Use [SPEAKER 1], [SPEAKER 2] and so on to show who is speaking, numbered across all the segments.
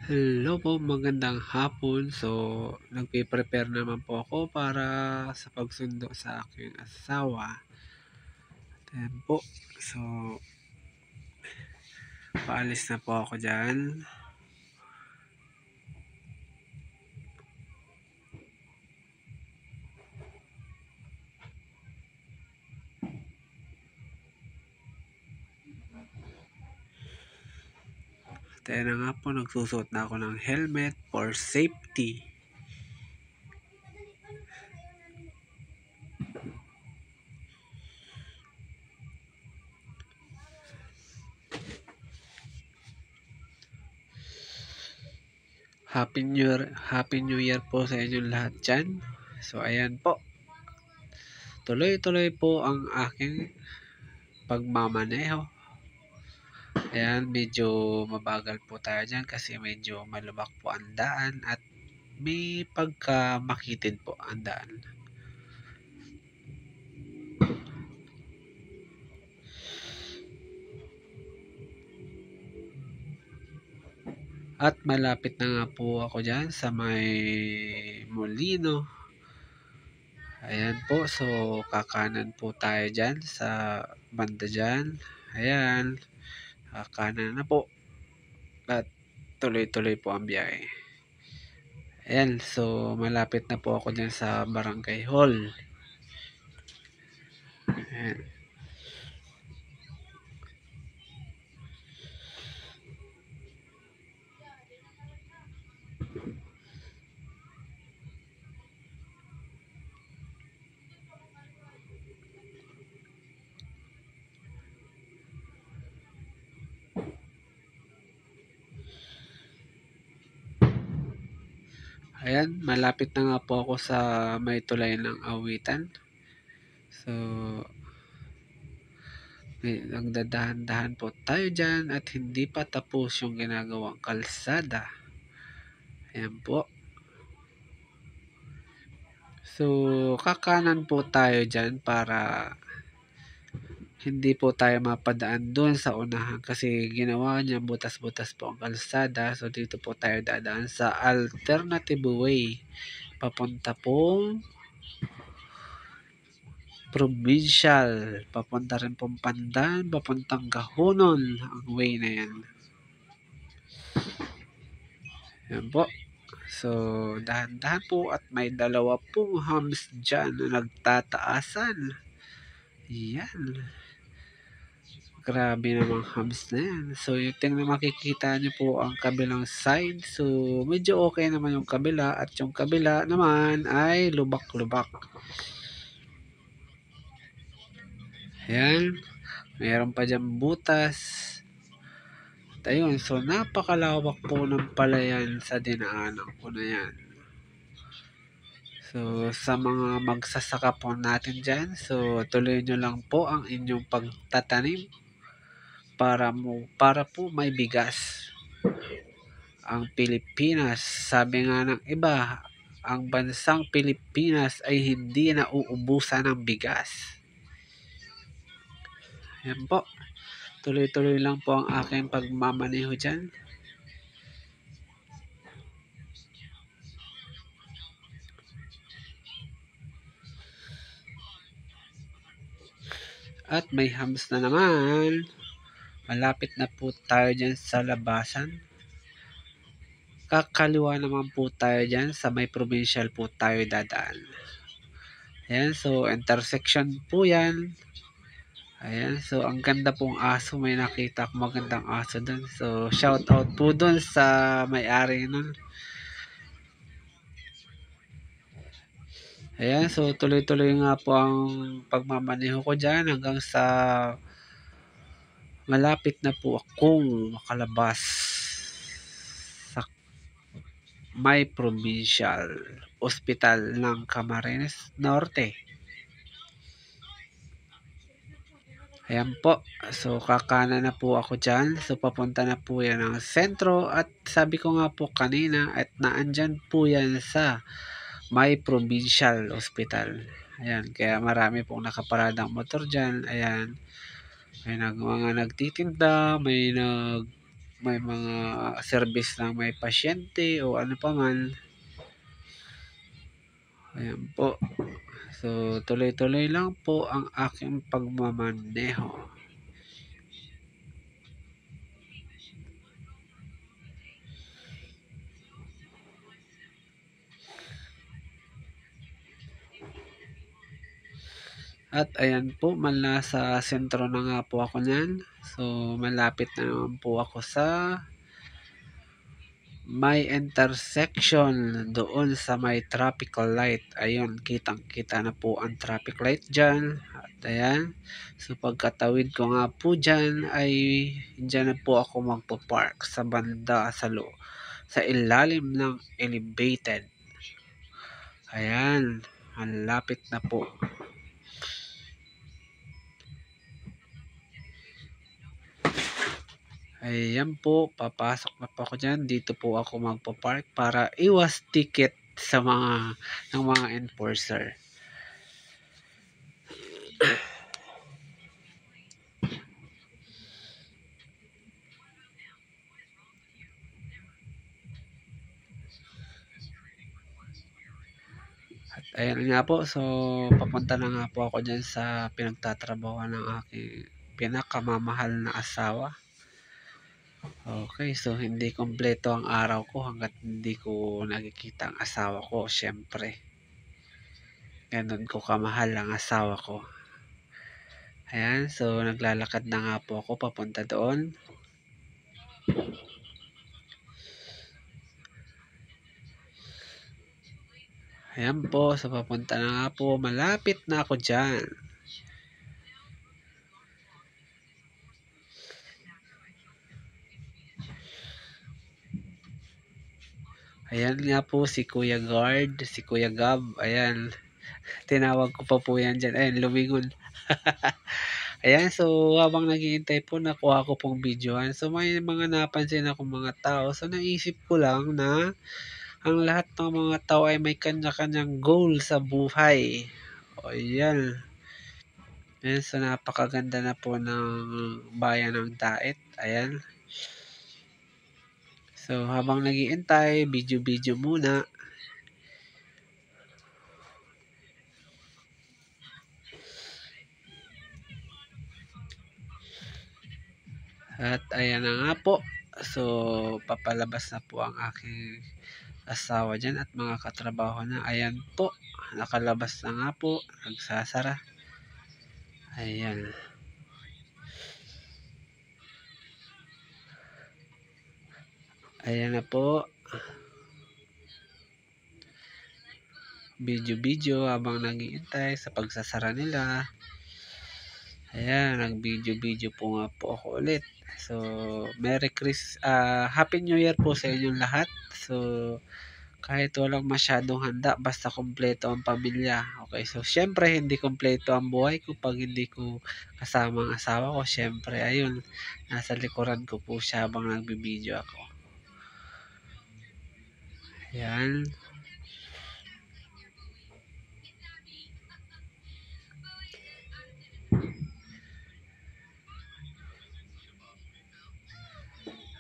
[SPEAKER 1] Hello po, magandang hapon. So, nagpe-prepare naman po ako para sa pagsundo sa aking asawa. Ayan po. So, paalis na po ako dyan. Kaya na nga po, nagsusuot na ako ng helmet for safety. Happy New Year po sa inyong lahat dyan. So, ayan po. Tuloy-tuloy po ang aking pagmamaneho. Ayan, medyo mabagal po tayo dyan kasi medyo malubak po ang daan at may pagka makitid po ang daan. At malapit na nga po ako dyan sa may Molino. Ayan po, so kakanan po tayo dyan sa banda dyan. Ayan, kakanan na po. At tuloy-tuloy po ang biyahe. Ayan, so malapit na po ako dyan sa Barangay Hall. Ayan. Ayan, malapit na nga po ako sa may tulay ng Awitan. So, nagdadahan-dahan po tayo dyan at hindi pa tapos yung ginagawang kalsada. Ayan po. So, kakanan po tayo dyan para hindi po tayo mapadaan doon sa unahan kasi ginawa niya butas-butas po ang kalsada. So, dito po tayo dadaan sa alternative way. Papunta pong provincial. Papunta rin pong Pandan, papuntang Gahunon ang way na yan. Yan po. So, dahan-dahan po at may dalawa pong hams dyan na nagtataasan. Yan. Grabe namang hams na yan. So, yung tingnan makikita nyo po ang kabilang side. So, medyo okay naman yung kabila at yung kabila naman ay lubak-lubak. Yan. Mayroon pa dyan butas. Ayun, so napakalawak po ng palayan sa dinaanan ko na yan. So, sa mga magsasaka po natin dyan, so tuloy nyo lang po ang inyong pagtatanim para po may bigas. Ang Pilipinas, sabi nga ng iba, ang bansang Pilipinas ay hindi nauubusan ng bigas. Yan po. Tuloy-tuloy lang po ang aking pagmamaneho dyan. At may hams na naman. Malapit na po tayo dyan sa labasan. Kakaliwa naman po tayo dyan sa may provincial po tayo dadaan. Ayan, so intersection po yan. Ayan, so ang ganda pong aso. May nakita akong magandang aso dun. So shout out po dun sa may-ari nun. Ayan, so tuloy-tuloy nga po ang pagmamaneho ko dyan hanggang sa malapit na po akong makalabas sa may provincial hospital ng Camarines Norte. Ayan po. So, kakana na po ako dyan. So, papunta na po yan ng sentro. At sabi ko nga po kanina at naandyan po yan sa may provincial hospital. Ayan. Kaya marami pong nakaparadang motor dyan. Ayan. May mga nagtitinda. May may mga service ng may pasyente o ano pa man. Ayan po. So, tuloy-tuloy lang po ang aking pagmamaneho. At ayan po, nasa sentro na nga po ako niyan. So, malapit na naman po ako sa may intersection doon sa may traffic light. Ayun, kitang-kita na po ang traffic light dyan. At ayan, so pagkatawid ko nga po dyan ay dyan na po ako magpo-park sa banda sa ilalim ng elevated. Ayan, ang lapit na po. Ayan po, papasok na po ako dyan. Dito po ako magpo-park para iwas ticket sa ng mga enforcer. At ayan nga po, so papunta na nga po ako dyan sa pinagtatrabaho ng aking pinakamamahal na asawa. Okay, so hindi kompleto ang araw ko hanggat hindi ko nakikita ang asawa ko, syempre. Ganun ko kamahal ang asawa ko. Ayan, so naglalakad na nga po ako papunta doon. Ayan po, so papunta na nga po. Malapit na ako dyan. Ayan nga po si Kuya Guard, si Kuya Gab. Ayan, tinawag ko pa po yan dyan. Ayan, lumingon. Ayan, so habang naghihintay po, nakuha ko pong videohan. So may mga napansin akong mga tao. So naisip ko lang na ang lahat ng mga tao ay may kanya-kanyang goal sa buhay. O ayan. Ayan, so napakaganda na po ng bayan ng Daet. Ayan. So habang naghihintay, video-video muna. At ayan na nga po. So papalabas na po ang aking asawa dyan at mga katrabaho na. Ayan po. Nakalabas na nga po. Nagsasara. Ayan. Ayan na po. Video-video habang naghihintay sa pagsasara nila. Ayan, nag-video-video po nga po ako ulit. So, Happy New Year po sa inyong lahat. So, kahit walang masyadong handa, basta kompleto ang pamilya. Okay, so syempre hindi kompleto ang buhay ko pag hindi ko kasama ang asawa ko. Syempre, ayun, nasa likuran ko po siya habang nagbibideo ako. Ayan.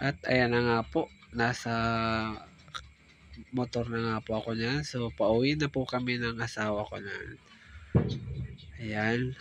[SPEAKER 1] At ayan na nga po, nasa motor na nga po ako niyan. So, pauwi na po kami ng asawa ko na. Ayan.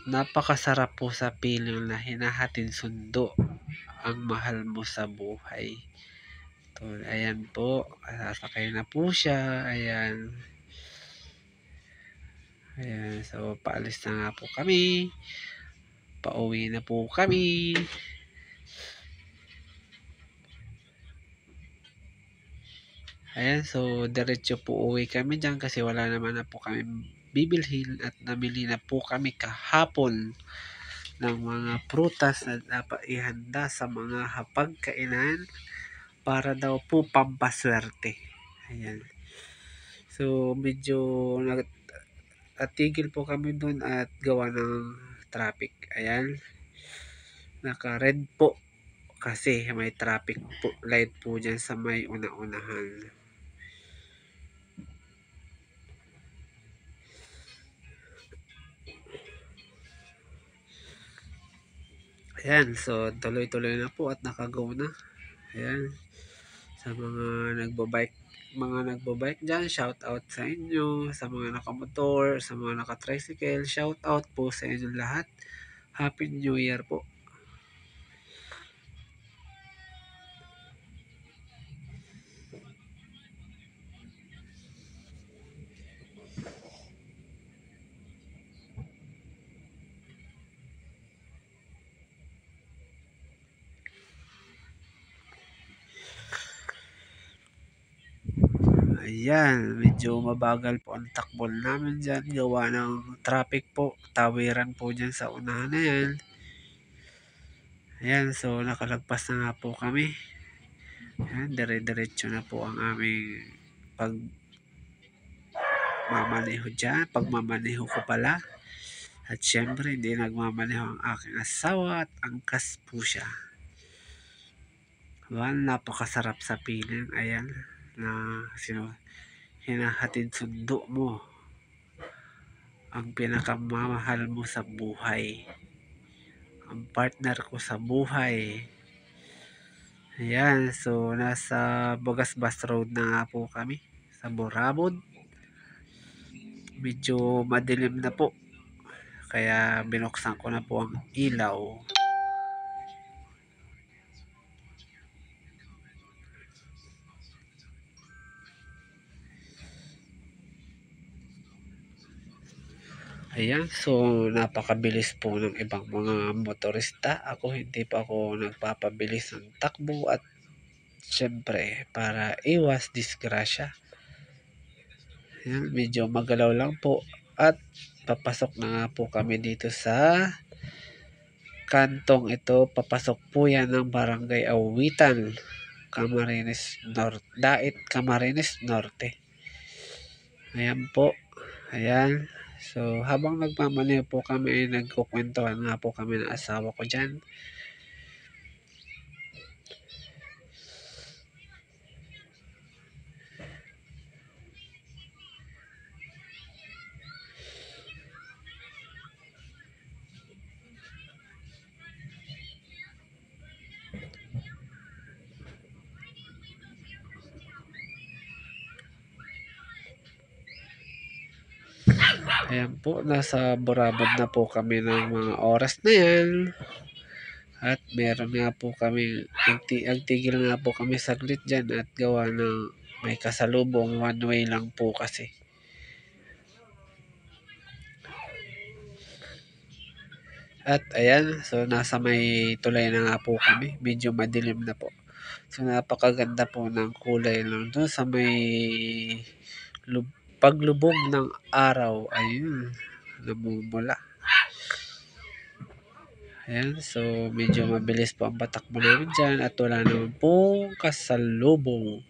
[SPEAKER 1] Napakasarap po sa feeling na hinahatid sundo ang mahal mo sa buhay. So, ayan po, sasakay na po siya. Ayan. Ayan, so paalis na nga po kami. Pauwi na po kami. Ayan, so diretso po uwi kami dyan kasi wala naman na po kami bibilhin at namili na po kami kahapon ng mga prutas na dapat ihanda sa mga hapagkainan para daw po pampaswerte. Ayan. So medyo natigil po kami dun at gawa ng traffic. Ayan. Naka-red po. kasi may traffic po, light po dyan sa may una-unahan. Ayan, so tuloy-tuloy na po at nakago na. Ayan, sa mga nagbabike dyan, shout out sa inyo, sa mga nakamotor, sa mga nakatricycle, shout out po sa inyo lahat. Happy New Year po. Ayan, medyo mabagal po ang takbo namin dyan. Gawa ng traffic po. Tawiran po dyan sa unahan na yan. Ayan, so nakalagpas na nga po kami. Ayan, dire-diretso na po ang aming pagmamaneho dyan. Pagmamaneho ko pala. At syempre, hindi nagmamaneho ang aking asawa at angkas po siya. Well, napakasarap sa piling. Ayan, na hinahatid sundo mo ang pinakamamahal mo sa buhay, ang partner ko sa buhay. Ayan, so nasa Bogasbas Road na nga po kami sa Borabod. Medyo madilim na po, kaya binuksan ko na po ang ilaw. Ayan, so napakabilis po ng ibang mga motorista. Ako hindi pa ako nagpapabilis ng takbo at syempre para iwas disgrasya. Ayan, medyo magalaw lang po at papasok na nga po kami dito sa kantong ito. Papasok po yan ng Barangay Awitan, Camarines Norte, Dait Camarines Norte. Ayan po. Ayan. So, habang nagmamaneho po kami, ay nagkukwentuhan nga po kami ng asawa ko dyan. Ayan po, nasa Borabod na po kami ng mga oras na yan. At meron nga po kami, agtigil nga po kami saglit dyan at gawa ng may kasalubong, one way lang po kasi. At ayan, so nasa may tulay na nga po kami, medyo madilim na po. So napakaganda po ng kulay lang doon sa may paglubog ng araw. Ayun, namumula. Ayan, so medyo mabilis po ang patakbo namin dyan at wala naman pong kasalubong.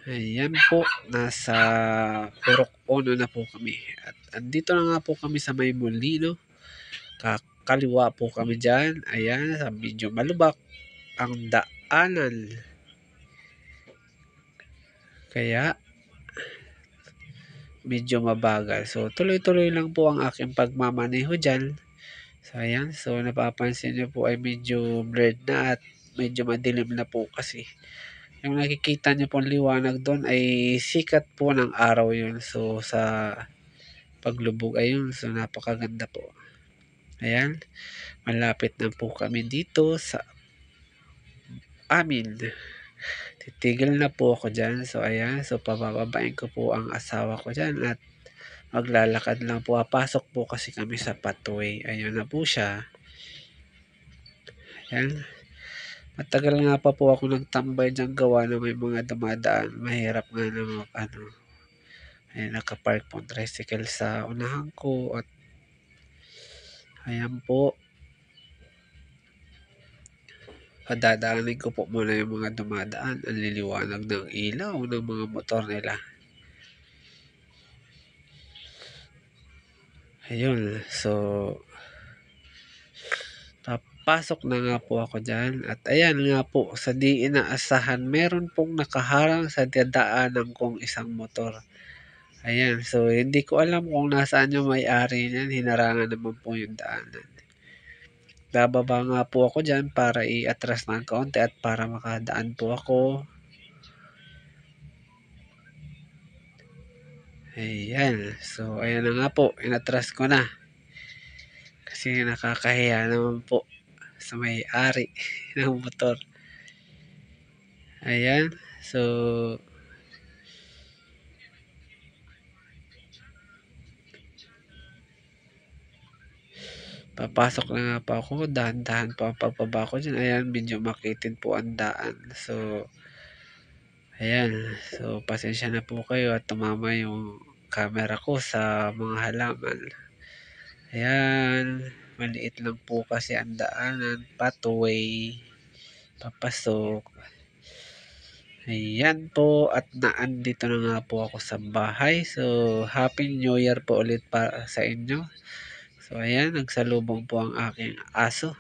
[SPEAKER 1] Ayan po, nasa Purok Ono na po kami. At andito na nga po kami sa may Molino. Kakaliwa po kami dyan. Ayan, sa medyo malubak ang daanan. Kaya medyo mabagal. So tuloy-tuloy lang po ang aking pagmamaneho dyan. So ayan, so napapansin nyo po ay medyo blurred na at medyo madilim na po kasi. Yung nakikita nyo pong liwanag doon ay sikat po ng araw yun. So sa paglubog ayun, so napakaganda po. Ayan, malapit na po kami dito sa amin. Titigil na po ako dyan. So ayan, so pabababain ko po ang asawa ko dyan at maglalakad lang po. Pasok po kasi kami sa pathway. Ayun na po siya. Ayan. Matagal nga pa po ako nagtambay dyan gawa na may mga dumadaan. Mahirap nga na ayan, nakapark po ang tricycle sa unahan ko at ayan po. Dadaanin ko po muna yung mga dumadaan. Ang liliwanag ng ilaw ng mga motor nila. Ayun, so papasok na nga po ako dyan. At ayan nga po, sa di inaasahan, meron pong nakaharang sa dadaanan kong isang motor. Ayan, so hindi ko alam kung nasaan yung may-ari niyan. Hinarangan naman po yung daanan. Bababa nga po ako dyan para i-atras ng kaunti at para makadaan po ako. Ayan, so ayan na nga po, inatras ko na. Kasi nakakahiya naman po sa may-ari ng motor. Ayan, so papasok na nga po ako, dahan-dahan po ang pagbaba ko dyan. Ayan, medyo makitin po ang daan. So, ayan, so pasensya na po kayo at tumama yung camera ko sa mga halaman. Ayan, maliit lang po kasi ang daanan, pathway, papasok. Ayan po, at naandito na nga po ako sa bahay. So, Happy New Year po ulit para sa inyo. So, ayan, nagsalubong po ang aking aso.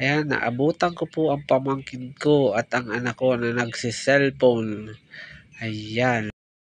[SPEAKER 1] Ayan, naabutan ko po ang pamangkin ko at ang anak ko na nagsiselfone. Ayan.